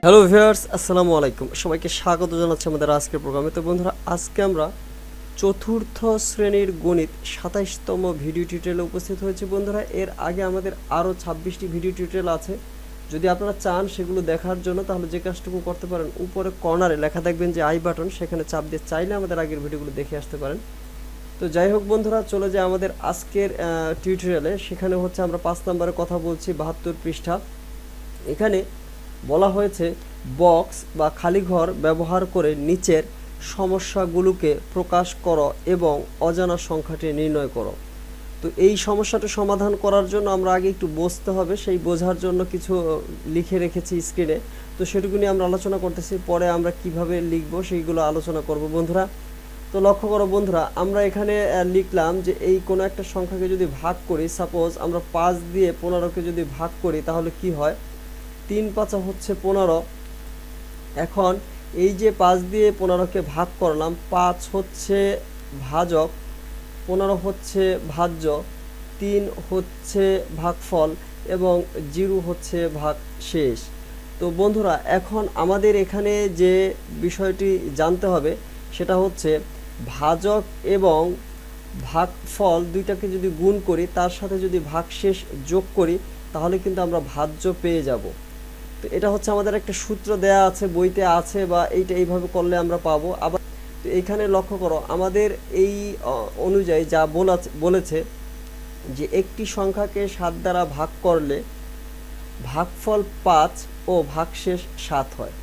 Hello viewers, আসসালামু আলাইকুম। সবাইকে স্বাগত জানাচ্ছি আমাদের আজকের প্রোগ্রামে। তো বন্ধুরা, আজকে আমরা চতুর্থ শ্রেণীর গণিত ২৭তম ভিডিও টিউটোরিয়ালে উপস্থিত হয়েছি। বন্ধুরা, এর আগে আমাদের আরও ২৬টি ভিডিও টিউটোরিয়াল আছে। যদি আপনারা চান সেগুলো দেখার জন্য, তাহলে যে কাজটুকু করতে পারেন, উপরে কর্নারে লেখা দেখবেন যে আই বাটন, সেখানে চাপ দিয়ে চাইলে আমাদের আগের ভিডিওগুলো দেখে আসতে পারেন। তো যাই হোক বন্ধুরা, চলে যায় আমাদের আজকের টিউটোরিয়ালে। সেখানে হচ্ছে আমরা ৫ নম্বরে কথা বলছি, ৭২ পৃষ্ঠা। এখানে বলা হয়েছে বক্স বা খালি ঘর ব্যবহার করে নিচের সমস্যাগুলোকে প্রকাশ করো এবং অজানা সংখ্যাটি নির্ণয় করো। তো এই সমস্যাটা সমাধান করার জন্য আমরা আগে একটু বুঝতে হবে, সেই বোঝার জন্য কিছু লিখে রেখেছি স্ক্রিনে। তো সেটুকু নিয়ে আমরা আলোচনা করতেছি, পরে আমরা কিভাবে লিখব সেইগুলো আলোচনা করব বন্ধুরা। তো লক্ষ্য করো বন্ধুরা, আমরা এখানে লিখলাম যে এই কোনো একটা সংখ্যাকে যদি ভাগ করি, সাপোজ আমরা ৫ দিয়ে ১৫কে যদি ভাগ করি, তাহলে কি হয়? ৩ ৫ হচ্ছে ১৫। এখন এই যে ৫ দিয়ে ১৫কে ভাগ করলাম, ৫ হচ্ছে ভাজক, ১৫ হচ্ছে ভাজ্য, ৩ হচ্ছে ভাগফল এবং 0 হচ্ছে ভাগশেষ। তো বন্ধুরা, এখন আমাদের এখানে যে বিষয়টি জানতে হবে সেটা হচ্ছে ভাজক এবং ভাগফল দুইটাকে যদি গুণ করি, তার সাথে যদি ভাগশেষ যোগ করি, তাহলে কিন্তু আমরা ভাজ্য পেয়ে যাব। তো এটা হচ্ছে আমাদের একটা সূত্র দেয়া আছে, বইতে আছে, বা এইভাবে করলে আমরা পাবো। আবার তো এখানে লক্ষ্য করো, আমাদের এই অনুযায়ী যা বলেছে যে একটি সংখ্যাকে ৭ দ্বারা ভাগ করলে ভাগফল ৫ ও ভাগশেষ ৭ হয়।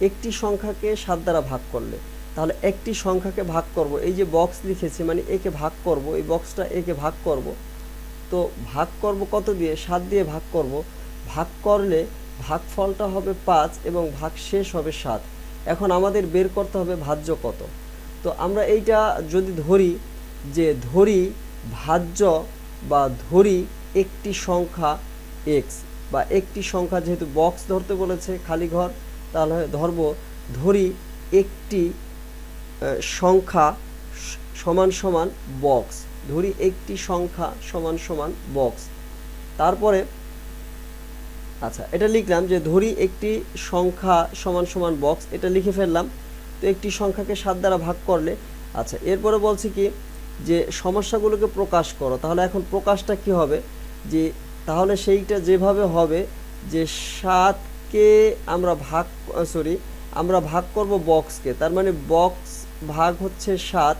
একটি সংখ্যাকে ৭ দ্বারা ভাগ করলে, তাহলে একটি সংখ্যাকে ভাগ করব, এই যে বক্স লিখেছি মানে একে ভাগ করব, এই বক্সটা একে ভাগ করব। তো ভাগ করব কত দিয়ে? ৭ দিয়ে ভাগ করব। ভাগ করলে ভাগফলটা হবে ৫ এবং ভাগশেষ হবে ৭। এখন আমাদের বের করতে হবে ভাজ্য কত। তো আমরা এইটা যদি ধরি ভাজ্য বা ধরি একটি সংখ্যা x, বা একটি সংখ্যা, যেহেতু বক্স ধরতে বলেছে খালি ঘর, তাহলে ধরি একটি সংখ্যা সমান সমান বক্স। ধরি একটি সংখ্যা সমান সমান বক্স। তারপরে আচ্ছা, এটা লিখলাম যে ধরি একটি সংখ্যা সমান সমান বক্স, এটা লিখে ফেললাম। তো একটি সংখ্যাকে ৭ দ্বারা ভাগ করলে, আচ্ছা এরপরে বলছি কি যে সমস্যাগুলোকে প্রকাশ করো। তাহলে এখন প্রকাশটা কি হবে? যে তাহলে সেইটা যেভাবে হবে যে ৭কে আমরা ভাগ করব বক্সকে, তার মানে বক্স ভাগ হচ্ছে ৭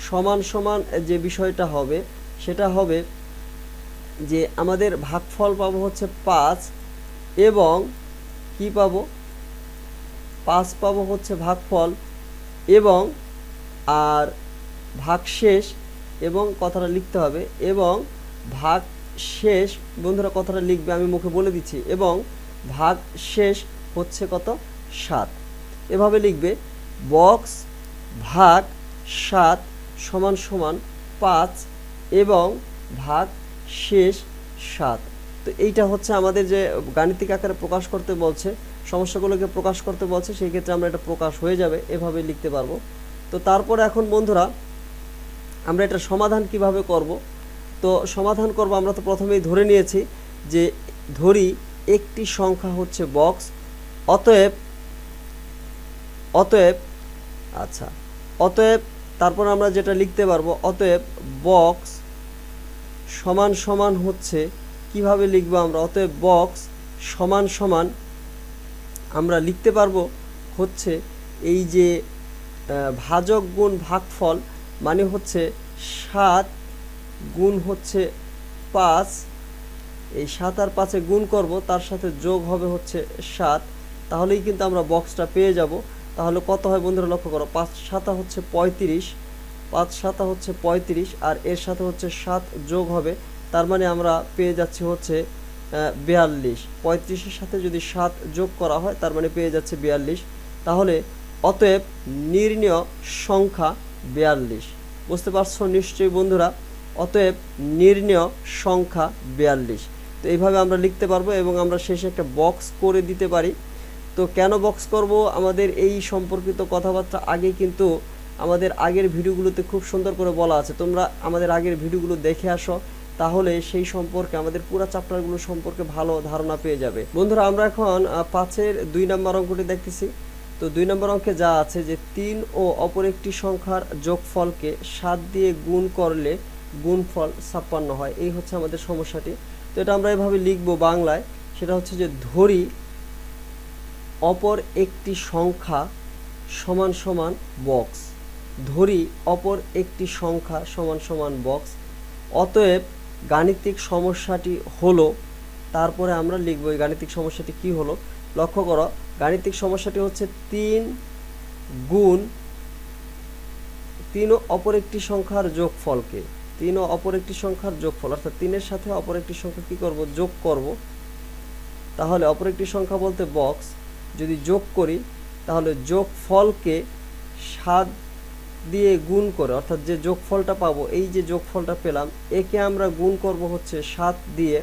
সমান সমান যে বিষয়টা হবে সেটা হবে যে আমাদের ভাগফল পাবো হচ্ছে ৫ এবং কি পাবো? ৫ পাবো হচ্ছে ভাগফল, এবং আর ভাগশেষ, এবং কথাটা লিখতে হবে, এবং ভাগশেষ বন্ধুরা কথাটা লিখবে, আমি মুখে বলে দিচ্ছি, এবং ভাগশেষ হচ্ছে কত? ৭। এভাবে লিখবে বক্স ভাগ ৭ সমান সমান ৫ এবং ভাগশেষ ৭। তো এইটা হচ্ছে আমাদের যে গাণিতিক আকারে প্রকাশ করতে বলছে, সমস্যাগুলোকে প্রকাশ করতে বলছে, সেই ক্ষেত্রে আমরা এটা প্রকাশ হয়ে যাবে, এভাবে লিখতে পারবো। তো তারপরে এখন বন্ধুরা, আমরা এটা সমাধান কিভাবে করব? তো সমাধান করব, আমরা তো প্রথমেই ধরে নিয়েছি যে ধরি একটি সংখ্যা হচ্ছে বক্স, অতএব আচ্ছা অতএব তারপর আমরা যেটা লিখতে পারবো, অতএব বক্স সমান সমান হচ্ছে, কিভাবে লিখবো আমরা? অতএব বক্স সমান সমান আমরা লিখতে পারবো হচ্ছে এই যে ভাজক গুণ ভাগফল, মানে হচ্ছে ৭ গুণ হচ্ছে ৫, এই ৭ আর ৫-এ গুণ করব, তার সাথে যোগ হবে হচ্ছে ৭, তাহলেই কিন্তু আমরা বক্সটা পেয়ে যাব। তাহলে কত হয় বন্ধুরা লক্ষ্য করো, ৫ ৭ হচ্ছে ৩৫, ৫ ৭ হচ্ছে ৩৫, আর এর সাথে হচ্ছে ৭ যোগ হবে, তার মানে আমরা পেয়ে যাচ্ছি হচ্ছে ৪২। ৩৫-এর সাথে যদি ৭ যোগ করা হয়, তার মানে পেয়ে যাচ্ছে ৪২। তাহলে অতএব নির্ণেয় সংখ্যা ৪২। বুঝতে পারছো নিশ্চয়ই বন্ধুরা? অতএব নির্ণেয় সংখ্যা ৪২। তো এইভাবে আমরা লিখতে পারবো, এবং আমরা শেষে একটা বক্স করে দিতে পারি। তো কেন বক্স করব, আমাদের এই সম্পর্কিত কথাবার্তা আগে কিন্তু আমাদের আগের ভিডিওগুলোতে খুব সুন্দর করে বলা আছে। তোমরা আমাদের আগের ভিডিওগুলো দেখে আসো, তাহলে সেই সম্পর্কে আমাদের পুরো চ্যাপ্টারগুলো সম্পর্কে ভালো ধারণা পেয়ে যাবে। বন্ধুরা আমরা এখন 5-এর 2 নম্বর অঙ্কটি দেখতেছি। তো 2 নম্বর অঙ্কে যা আছে যে 3 ও অপর একটি সংখ্যার যোগফলকে 7 দিয়ে গুণ করলে গুণফল 56 হয়। এই হচ্ছে আমাদের সমস্যাটি। তো এটা আমরা এভাবে লিখব বাংলায়, সেটা হচ্ছে যে ধরি অপর একটি সংখ্যা সমান সমান বক্স। ধরি অপর একটি সংখ্যা সমান সমান বক্স, অতএব গাণিতিক সমস্যাটি হলো, তারপরে আমরা লিখব এই গাণিতিক সমস্যাটি কি হলো। লক্ষ্য করো, গাণিতিক সমস্যাটি হচ্ছে 3 ও অপর একটি সংখ্যার যোগফলকে, 3 ও অপর একটি সংখ্যার যোগফল, অর্থাৎ 3-এর সাথে অপর একটি সংখ্যা কি করব, যোগ করব। তাহলে অপর একটি সংখ্যা বলতে বক্স, যদি যোগ করি তাহলে যোগফলকে 7 দিয়ে গুণ করে, অর্থাৎ যে যোগফলটা পাবো, এই যে যোগফলটা পেলাম, একে আমরা গুণ করব হচ্ছে 7 দিয়ে।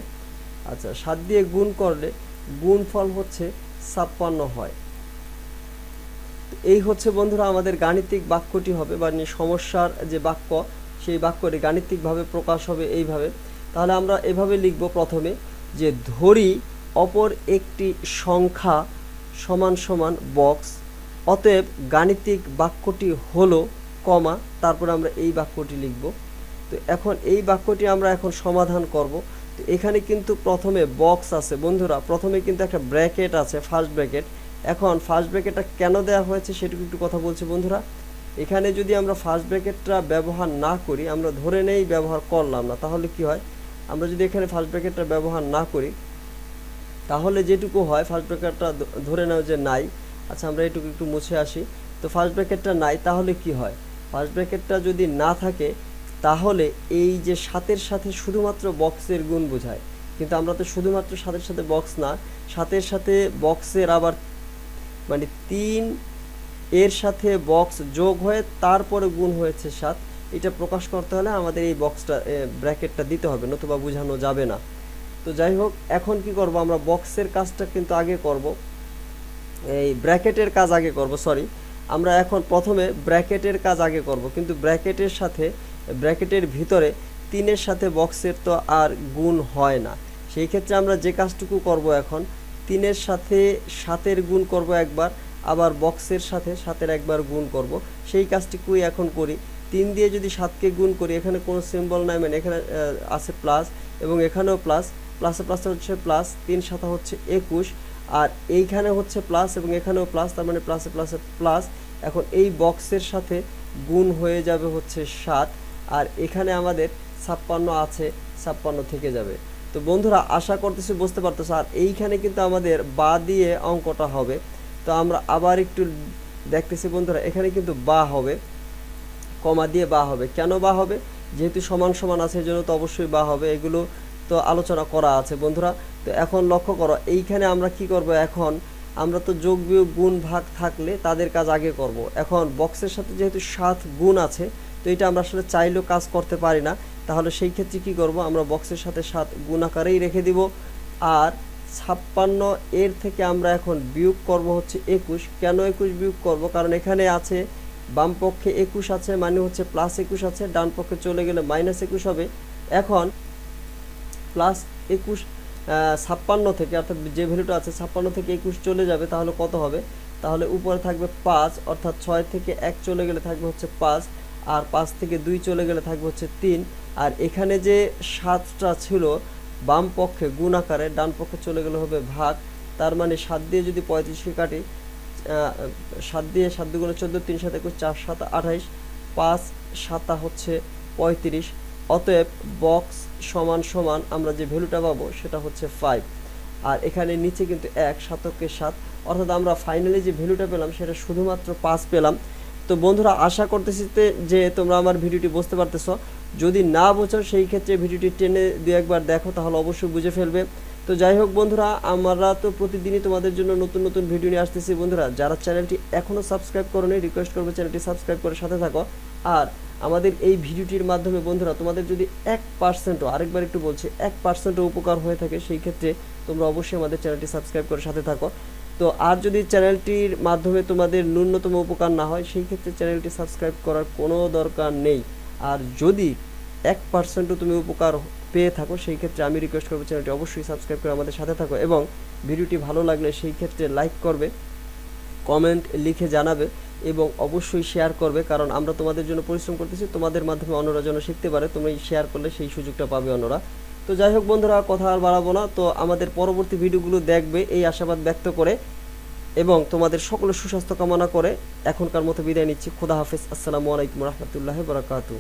আচ্ছা, 7 দিয়ে গুণ করলে গুণফল হচ্ছে 56 হয়। এই হচ্ছে বন্ধুরা আমাদের গাণিতিক বাক্যটি হবে, বা সমস্যার যে বাক্য, সেই বাক্যটি গাণিতিকভাবে প্রকাশ হবে এইভাবে। তাহলে আমরা এভাবে লিখব প্রথমে যে ধরি অপর একটি সংখ্যা সমান সমান বক্স, অতএব গাণিতিক বাক্যটি হলো কমা, তারপরে আমরা এই বাক্যটি লিখব। তো এখন এই বাক্যটি আমরা এখন সমাধান করব। তো এখানে কিন্তু প্রথমে বক্স আছে বন্ধুরা, প্রথমে কিন্তু একটা ব্র্যাকেট আছে, ফার্স্ট ব্র্যাকেট। এখন ফার্স্ট ব্র্যাকেটটা কেন দেওয়া হয়েছে সেটুকু একটু কথা বলছি বন্ধুরা। এখানে যদি আমরা ফার্স্ট ব্র্যাকেটটা ব্যবহার না করি, আমরা ধরে নেই ব্যবহার করলাম না, তাহলে কি হয়, আমরা যদি এখানে ফার্স্ট ব্র্যাকেটটা ব্যবহার না করি তাহলে যেটুকু হয়, ফার্স্ট ব্র্যাকেটটা ধরে নাও যে নাই। আচ্ছা, আমরা এটুকু একটু মুছে আসি। তো ফার্স্ট ব্র্যাকেটটা নাই, তাহলে কি হয়, ফার্স্ট ব্র্যাকেটটা যদি না থাকে তাহলে এই যে 7-এর সাথে শুধুমাত্র বক্সের গুণ বোঝায়, কিন্তু আমরা তো শুধুমাত্র 7-এর সাথে বক্স না, 7-এর সাথে বক্সের আবার মানে 3 এর সাথে বক্স যোগ হয়ে তারপরে গুণ হয়েছে 7, এটা প্রকাশ করতে হলে আমাদের এই বক্সটা ব্র্যাকেটটা দিতে হবে, নতুবা বোঝানো যাবে না। তো যাই হোক, এখন কি করব, আমরা বক্সের কাজটা কিন্তু আগে করব, এই ব্র্যাকেটের কাজ আগে করব, সরি, আমরা এখন প্রথমে ব্র্যাকেটের কাজ আগে করব, কিন্তু ব্র্যাকেটের সাথে, ব্র্যাকেটের ভিতরে 3-এর সাথে বক্সের তো আর গুণ হয় না। সেই ক্ষেত্রে আমরা যে কাজটুকু করব, এখন 3-এর সাথে 7-এর গুণ করব একবার, আবার বক্সের সাথে 7-এর একবার গুণ করব, সেই কাজটুকুই এখন করি। 3 দিয়ে যদি 7কে গুণ করি, এখানে কোনো সিম্বল নাই, মানে এখানে আছে প্লাস, এবং এখানেও প্লাস, প্লাসে প্লাসে হচ্ছে প্লাস, 3 7 হচ্ছে 21, আর এইখানে হচ্ছে প্লাস এবং এখানেও প্লাস, তার মানে প্লাসে প্লাসে প্লাস। এখন এই বক্সের সাথে গুণ হয়ে যাবে হচ্ছে 7, আর এখানে আমাদের 56 আছে, 56 থেকে যাবে। তো বন্ধুরা আশা করতেছি বুঝতে পারতেছো। আর এইখানে কিন্তু আমাদের বা দিয়ে অঙ্কটা হবে। তো আমরা আবার একটু দেখতেছি বন্ধুরা, এখানে কিন্তু বা হবে, কমা দিয়ে বা হবে। কেন বা হবে, যেহেতু সমান সমান আছে এজন্য তো অবশ্যই বা হবে, এগুলো তো আলোচনা করা আছে বন্ধুরা। তো এখন লক্ষ্য করো, এইখানে আমরা কি করব, এখন আমরা তো যোগ বিয়োগ গুণ ভাগ থাকলে তাদের কাজ আগে করব। এখন বক্সের সাথে যেহেতু 7 গুণ আছে, তো এটা আমরা আসলে চাইলেও কাজ করতে পারি না, তাহলে সেই ক্ষেত্রে কি করব, আমরা বক্সের সাথে 7 গুণ আকারেই রেখে দিব। আর 56 এর থেকে আমরা এখন বিয়োগ করব হচ্ছে 21। কেন 21 বিয়োগ করব, কারণ এখানে আছে বাম পক্ষে 21 আছে, মানে হচ্ছে প্লাস 21 আছে, ডান পক্ষে চলে গেলে মাইনাস 21 হবে। এখন প্লাস 21 56 থেকে, অর্থাৎ যে ভ্যালুটা আছে 56 থেকে 21 চলে যাবে, তাহলে কত হবে, তাহলে উপরে থাকবে 5, অর্থাৎ 6 থেকে 1 চলে গেলে থাকবে হচ্ছে 5, আর 5 থেকে 2 চলে গেলে থাকবে হচ্ছে 3, আর এখানে যে 7টা ছিল বাম পক্ষে গুণ আকারে, ডান পক্ষে চলে গেলে হবে ভাগ। তার মানে 7 দিয়ে যদি 35কে কাটি, 7 দিয়ে 7 দুগুণে 14, 3 7 21, 4 7 28, 5 7 হচ্ছে 35। অতএব বক্স সমান সমান আমরা যে ভ্যালুটা পাবো সেটা হচ্ছে 5, আর এখানে নিচে কিন্তু 1 7কে 7, অর্থাৎ আমরা ফাইনালি যে ভ্যালুটা পেলাম সেটা শুধুমাত্র 5 পেলাম। তো বন্ধুরা আশা করতেছি যে তোমরা আমার ভিডিওটি বুঝতে পারতেছো। যদি না বোঝো সেই ক্ষেত্রে ভিডিওটি টেনে দু একবার দেখো, তাহলে অবশ্যই বুঝে ফেলবে। তো যাই হোক বন্ধুরা, আমরা তো প্রতিদিনই তোমাদের জন্য নতুন নতুন ভিডিও নিয়ে আসতেছি বন্ধুরা। যারা চ্যানেলটি এখনও সাবস্ক্রাইব করোনি, রিকোয়েস্ট করবো চ্যানেলটি সাবস্ক্রাইব করে সাথে থাকো। আর আমাদের এই ভিডিওটির মাধ্যমে বন্ধুরা তোমাদের যদি 1%, আরেকবার একটু বলছি, 1% উপকার হয়ে থাকে, সেই ক্ষেত্রে তোমরা অবশ্যই আমাদের চ্যানেলটি সাবস্ক্রাইব করে সাথে থাকো। তো আর যদি চ্যানেলটির মাধ্যমে তোমাদের ন্যূনতম উপকার না হয়, সেই ক্ষেত্রে চ্যানেলটি সাবস্ক্রাইব করার কোনো দরকার নেই। আর যদি 1%ও তুমি উপকার পেয়ে থাকো, সেই ক্ষেত্রে আমি রিকোয়েস্ট করবো চ্যানেলটি অবশ্যই সাবস্ক্রাইব করে আমাদের সাথে থাকো, এবং ভিডিওটি ভালো লাগলে সেই ক্ষেত্রে লাইক করবে, কমেন্ট লিখে জানাবে এবং অবশ্যই শেয়ার করবে, কারণ আমরা তোমাদের জন্য পরিশ্রম করতেছি, তোমাদের মাধ্যমে অন্যরা যেন শিখতে পারে। তুমি শেয়ার করলে সেই সুযোগটা পাবে অন্যরা। তো যাই হোক বন্ধুরা, কথা আর বাড়াবো না, তো আমাদের পরবর্তী ভিডিওগুলো দেখবে এই আশাবাদ ব্যক্ত করে এবং তোমাদের সকলের সুস্বাস্থ্য কামনা করে এখনকার মতো বিদায় নিচ্ছি। খোদা হাফেজ। আসসালামু আলাইকুম রহমতুল্লাহ বারাকাতু।